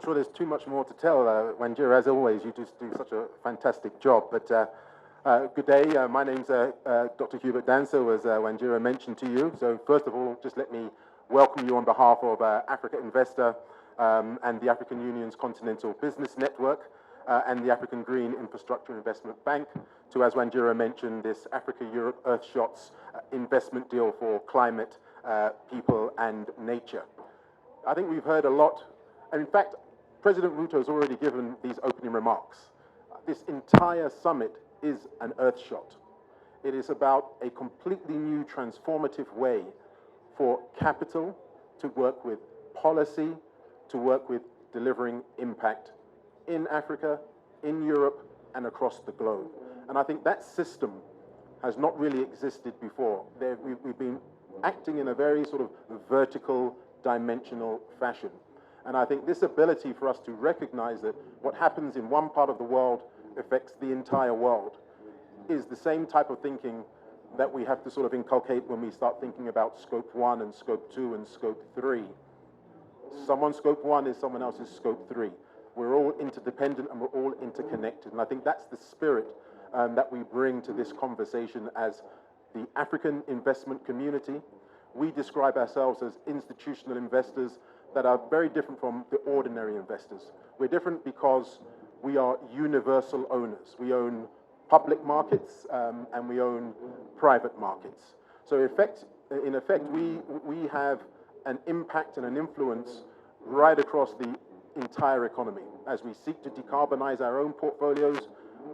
not sure there's too much more to tell. Wanjira, as always, you just do such a fantastic job. But good day. My name's Dr. Hubert Danso, as Wanjira mentioned to you. So first of all, just let me welcome you on behalf of Africa Investor and the African Union's Continental Business Network and the African Green Infrastructure Investment Bank to, as Wanjira mentioned, this Africa-Europe Earthshots investment deal for climate, people and nature. I think we've heard a lot, and in fact, President Ruto has already given these opening remarks. This entire summit is an Earthshot. It is about a completely new transformative way for capital to work with policy, to work with delivering impact in Africa, in Europe, and across the globe. And I think that system has not really existed before. We've been acting in a very sort of vertical, dimensional fashion. And I think this ability for us to recognize that what happens in one part of the world affects the entire world is the same type of thinking that we have to sort of inculcate when we start thinking about scope 1 and scope 2 and scope 3. Someone's scope 1 is someone else's scope 3. We're all interdependent and we're all interconnected. And I think that's the spirit that we bring to this conversation as the African investment community. We describe ourselves as institutional investors that are very different from the ordinary investors. We're different because we are universal owners. We own public markets and we own private markets. So in effect, we have an impact and an influence right across the entire economy. As we seek to decarbonize our own portfolios,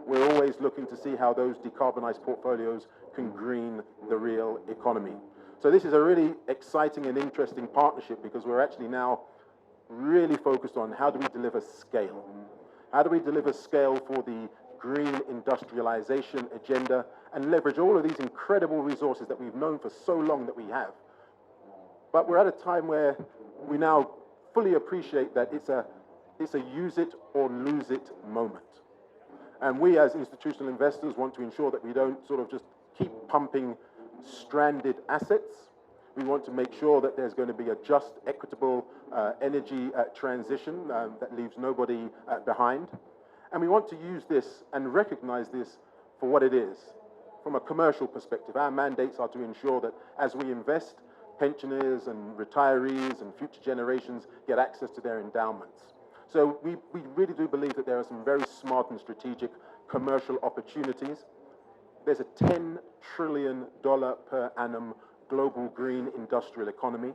we're always looking to see how those decarbonized portfolios can green the real economy. So this is a really exciting and interesting partnership because we're actually now really focused on how do we deliver scale? How do we deliver scale for the green industrialization agenda and leverage all of these incredible resources that we've known for so long that we have? But we're at a time where we now fully appreciate that it's a use it or lose it moment. And we as institutional investors want to ensure that we don't sort of just keep pumping stranded assets. We want to make sure that there's going to be a just, equitable energy transition that leaves nobody behind. And we want to use this and recognize this for what it is. From a commercial perspective, our mandates are to ensure that as we invest, pensioners and retirees and future generations get access to their endowments. So we really do believe that there are some very smart and strategic commercial opportunities. There's a $10 trillion per annum global green industrial economy,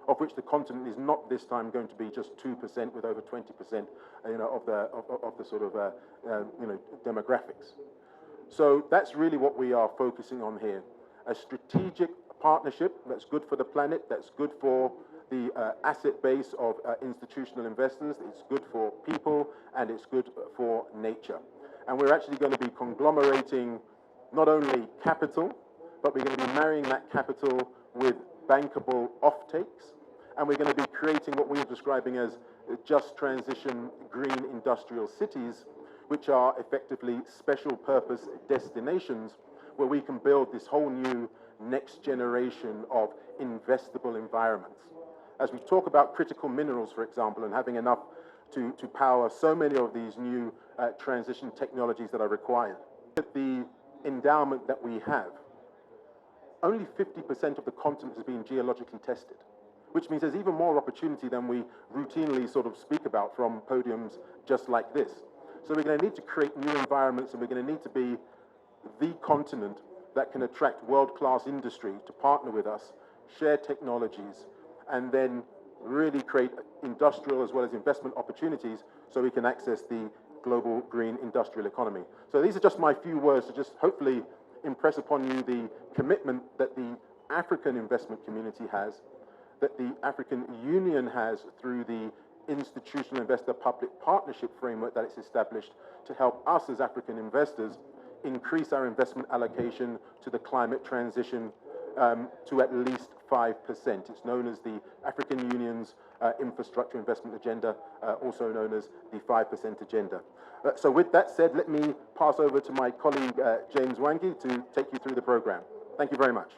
of which the continent is not this time going to be just 2% with over 20%, of the sort of demographics. So that's really what we are focusing on here: a strategic partnership that's good for the planet, that's good for the asset base of institutional investors, it's good for people, and it's good for nature. And we're actually going to be conglomerating not only capital, but we're going to be marrying that capital with bankable offtakes, and we're going to be creating what we're describing as just transition green industrial cities, which are effectively special purpose destinations where we can build this whole new next generation of investable environments. As we talk about critical minerals, for example, and having enough to power so many of these new transition technologies that are required, the endowment that we have, only 50% of the continent has been geologically tested, which means there's even more opportunity than we routinely sort of speak about from podiums just like this. So we're going to need to create new environments, and we're going to need to be the continent that can attract world-class industry to partner with us, share technologies, and then really create industrial as well as investment opportunities so we can access the global green industrial economy. So these are just my few words to just hopefully impress upon you the commitment that the African investment community has, that the African Union has through the institutional investor-public partnership framework that it's established to help us as African investors increase our investment allocation to the climate transition to at least 5%. It's known as the African Union's Infrastructure Investment Agenda, also known as the 5% Agenda. So with that said, let me pass over to my colleague James Wangi to take you through the program. Thank you very much.